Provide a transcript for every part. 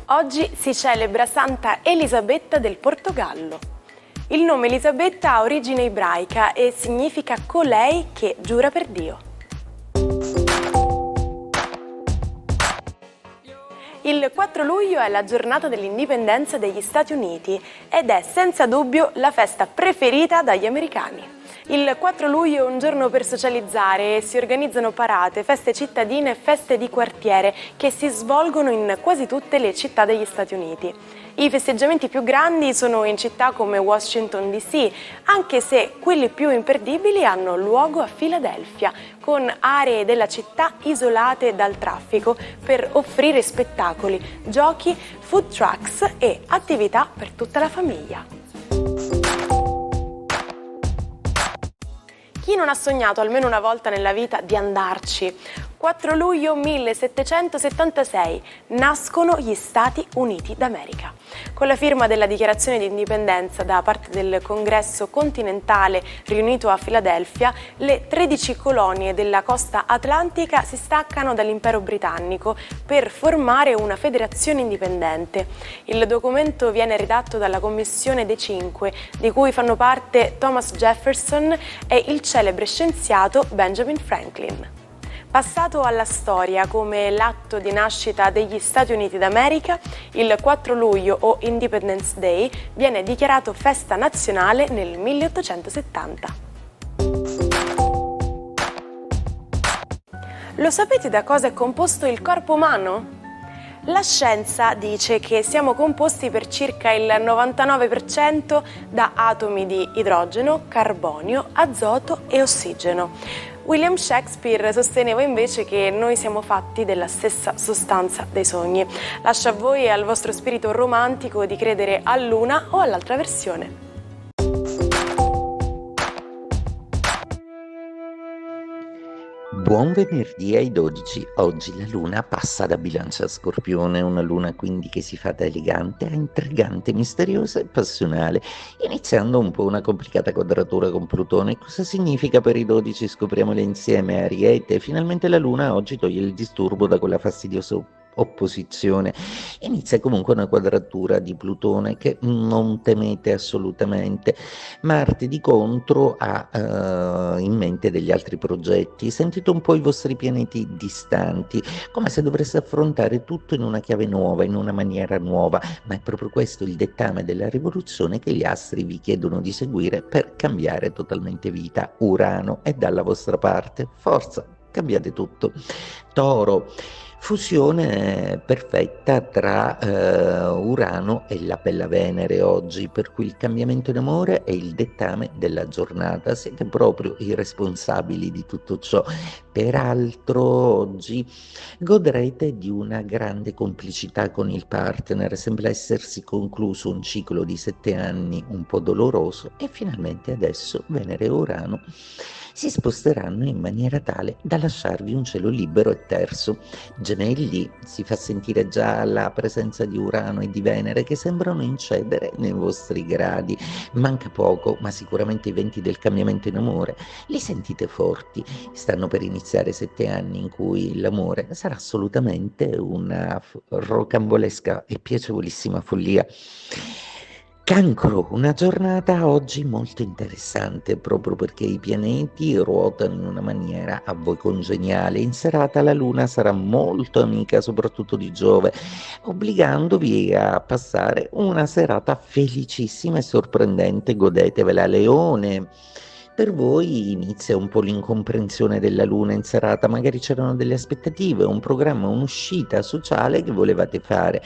Oggi si celebra Santa Elisabetta del Portogallo. Il nome Elisabetta ha origine ebraica e significa colei che giura per Dio. Il 4 luglio è la giornata dell'indipendenza degli Stati Uniti ed è senza dubbio la festa preferita dagli americani. Il 4 luglio è un giorno per socializzare e si organizzano parate, feste cittadine e feste di quartiere che si svolgono in quasi tutte le città degli Stati Uniti. I festeggiamenti più grandi sono in città come Washington DC, anche se quelli più imperdibili hanno luogo a Filadelfia, con aree della città isolate dal traffico per offrire spettacoli, giochi, food trucks e attività per tutta la famiglia. Chi non ha sognato almeno una volta nella vita di andarci? 4 luglio 1776 nascono gli Stati Uniti d'America. Con la firma della dichiarazione di indipendenza da parte del Congresso continentale riunito a Filadelfia, le 13 colonie della costa atlantica si staccano dall'impero britannico per formare una federazione indipendente. Il documento viene redatto dalla Commissione dei Cinque, di cui fanno parte Thomas Jefferson e il celebre scienziato Benjamin Franklin. Passato alla storia come l'atto di nascita degli Stati Uniti d'America, il 4 luglio o Independence Day viene dichiarato festa nazionale nel 1870. Lo sapete da cosa è composto il corpo umano? La scienza dice che siamo composti per circa il 99% da atomi di idrogeno, carbonio, azoto e ossigeno. William Shakespeare sosteneva invece che noi siamo fatti della stessa sostanza dei sogni. Lascia a voi e al vostro spirito romantico di credere all'una o all'altra versione. Buon venerdì ai 12. Oggi la luna passa da Bilancia a Scorpione, una luna quindi che si fa da elegante a intrigante, misteriosa e passionale, iniziando un po' una complicata quadratura con Plutone. Cosa significa per i 12? Scopriamole insieme. Ariete, finalmente la luna oggi toglie il disturbo da quella fastidiosa opposizione. Inizia comunque una quadratura di Plutone che non temete assolutamente. Marte di contro ha in mente degli altri progetti. Sentite un po' i vostri pianeti distanti, come se dovreste affrontare tutto in una chiave nuova, in una maniera nuova, ma è proprio questo il dettame della rivoluzione che gli astri vi chiedono di seguire per cambiare totalmente vita. Urano è dalla vostra parte, forza, cambiate tutto. Toro, fusione perfetta tra Urano e la bella Venere oggi, per cui il cambiamento in amore è il dettame della giornata. Siete proprio i responsabili di tutto ciò. Peraltro oggi godrete di una grande complicità con il partner, sembra essersi concluso un ciclo di 7 anni un po' doloroso e finalmente adesso Venere e Urano si sposteranno in maniera tale da lasciarvi un cielo libero e terso. Gemelli, si fa sentire già la presenza di Urano e di Venere che sembrano incedere nei vostri gradi. Manca poco, ma sicuramente i venti del cambiamento in amore li sentite forti. Stanno per iniziare 7 anni in cui l'amore sarà assolutamente una rocambolesca e piacevolissima follia. Cancro, una giornata oggi molto interessante proprio perché i pianeti ruotano in una maniera a voi congeniale. In serata la luna sarà molto amica soprattutto di Giove, obbligandovi a passare una serata felicissima e sorprendente. Godetevela. Leone, per voi inizia un po' l'incomprensione della luna in serata, magari c'erano delle aspettative, un programma, un'uscita sociale che volevate fare.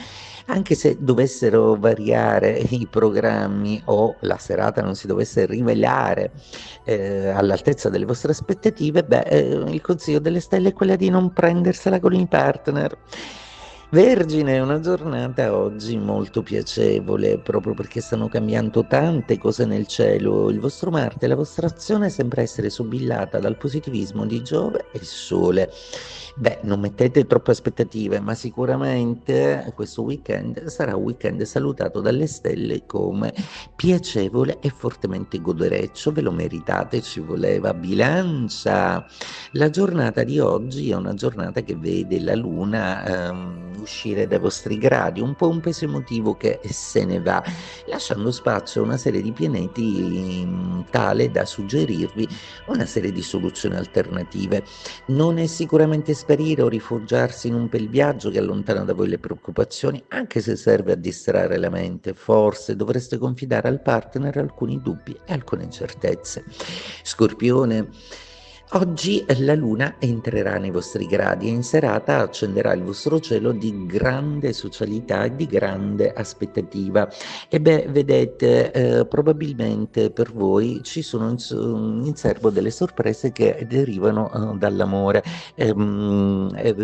Anche se dovessero variare i programmi o la serata non si dovesse rivelare all'altezza delle vostre aspettative, il consiglio delle stelle è quello di non prendersela con il partner. Vergine, è una giornata oggi molto piacevole, proprio perché stanno cambiando tante cose nel cielo. Il vostro Marte, la vostra azione sembra essere sobillata dal positivismo di Giove e Sole. Beh, non mettete troppe aspettative, ma sicuramente questo weekend sarà un weekend salutato dalle stelle come piacevole e fortemente godereccio. Ve lo meritate, ci voleva. Bilancia. La giornata di oggi è una giornata che vede la Luna uscire dai vostri gradi, un po' un peso emotivo che se ne va, lasciando spazio a una serie di pianeti tale da suggerirvi una serie di soluzioni alternative. Non è sicuramente sparire o rifugiarsi in un bel viaggio che allontana da voi le preoccupazioni, anche se serve a distrarre la mente. Forse dovreste confidare al partner alcuni dubbi e alcune incertezze. Scorpione. Oggi la luna entrerà nei vostri gradi e in serata accenderà il vostro cielo di grande socialità e di grande aspettativa. E beh, vedete, probabilmente per voi ci sono in serbo delle sorprese che derivano dall'amore.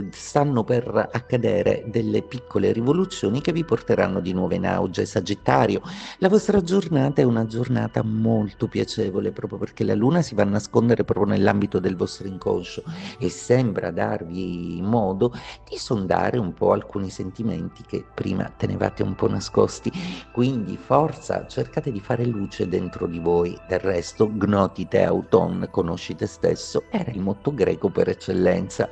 Stanno per accadere delle piccole rivoluzioni che vi porteranno di nuovo in auge. Sagittario, la vostra giornata è una giornata molto piacevole proprio perché la luna si va a nascondere proprio nell'ambito del vostro inconscio e sembra darvi modo di sondare un po' alcuni sentimenti che prima tenevate un po' nascosti. Quindi forza, cercate di fare luce dentro di voi. Del resto, gnotite auton, conosci te stesso, era il motto greco per eccellenza.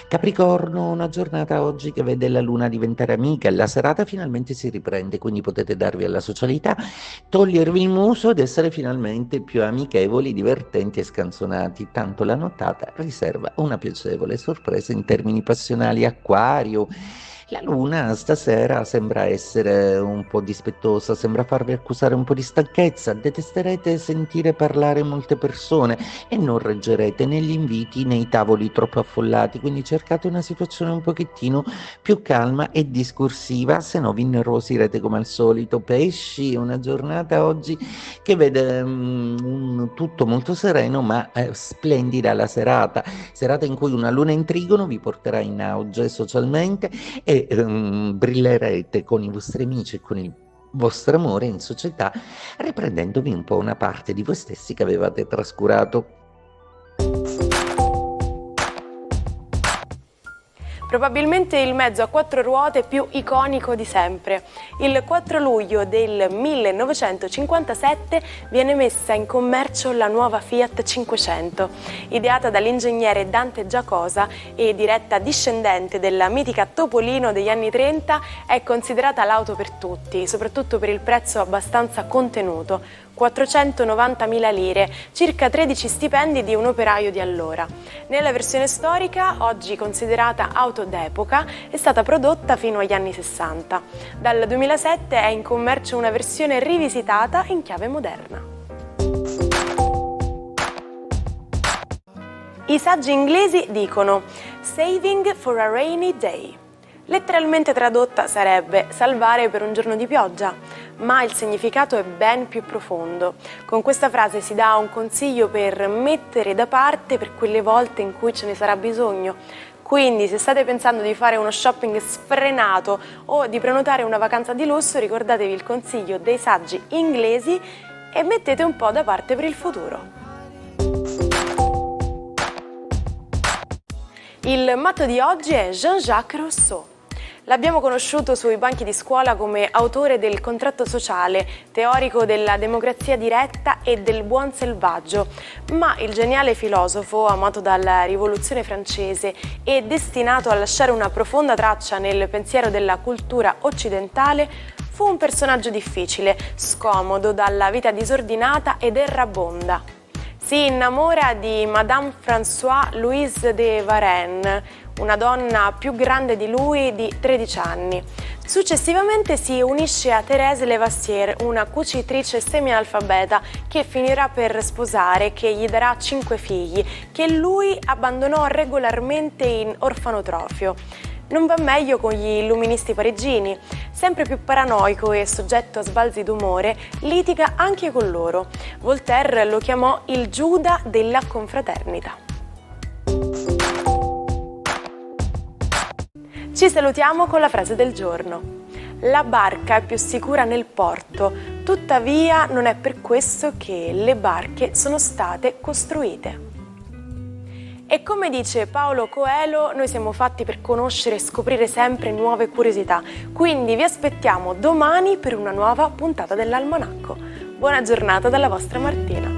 Capricorno, una giornata oggi che vede la luna diventare amica e la serata finalmente si riprende, quindi potete darvi alla socialità, togliervi il muso ed essere finalmente più amichevoli, divertenti e scanzonati. Tanto la nottata riserva una piacevole sorpresa in termini passionali. Acquario, la luna stasera sembra essere un po' dispettosa, sembra farvi accusare un po' di stanchezza, detesterete sentire parlare molte persone e non reggerete né gli inviti né i tavoli troppo affollati, quindi cercate una situazione un pochettino più calma e discorsiva, se no vi innervosirete come al solito. Pesci, una giornata oggi che vede tutto molto sereno ma splendida la serata in cui una luna in trigono vi porterà in auge socialmente e brillerete con i vostri amici e con il vostro amore in società, riprendendovi un po' una parte di voi stessi che avevate trascurato. Probabilmente il mezzo a quattro ruote più iconico di sempre. Il 4 luglio del 1957 viene messa in commercio la nuova Fiat 500. Ideata dall'ingegnere Dante Giacosa e diretta discendente della mitica Topolino degli anni 30, è considerata l'auto per tutti, soprattutto per il prezzo abbastanza contenuto. 490.000 lire, circa 13 stipendi di un operaio di allora. Nella versione storica, oggi considerata auto d'epoca, è stata prodotta fino agli anni 60. Dal 2007 è in commercio una versione rivisitata in chiave moderna. I saggi inglesi dicono "saving for a rainy day". Letteralmente tradotta sarebbe salvare per un giorno di pioggia, ma il significato è ben più profondo. Con questa frase si dà un consiglio per mettere da parte per quelle volte in cui ce ne sarà bisogno. Quindi se state pensando di fare uno shopping sfrenato o di prenotare una vacanza di lusso, ricordatevi il consiglio dei saggi inglesi e mettete un po' da parte per il futuro. Il matto di oggi è Jean-Jacques Rousseau. L'abbiamo conosciuto sui banchi di scuola come autore del contratto sociale, teorico della democrazia diretta e del buon selvaggio, ma il geniale filosofo, amato dalla Rivoluzione francese e destinato a lasciare una profonda traccia nel pensiero della cultura occidentale, fu un personaggio difficile, scomodo dalla vita disordinata ed errabonda. Si innamora di Madame Françoise Louise de Varenne, una donna più grande di lui di 13 anni. Successivamente si unisce a Thérèse Levasseur, una cucitrice semi-analfabeta che finirà per sposare, che gli darà 5 figli, che lui abbandonò regolarmente in orfanotrofio. Non va meglio con gli illuministi parigini. Sempre più paranoico e soggetto a sbalzi d'umore, litiga anche con loro. Voltaire lo chiamò il Giuda della confraternita. Ci salutiamo con la frase del giorno. La barca è più sicura nel porto, tuttavia non è per questo che le barche sono state costruite. E come dice Paolo Coelho, noi siamo fatti per conoscere e scoprire sempre nuove curiosità, quindi vi aspettiamo domani per una nuova puntata dell'Almanacco. Buona giornata dalla vostra Martina.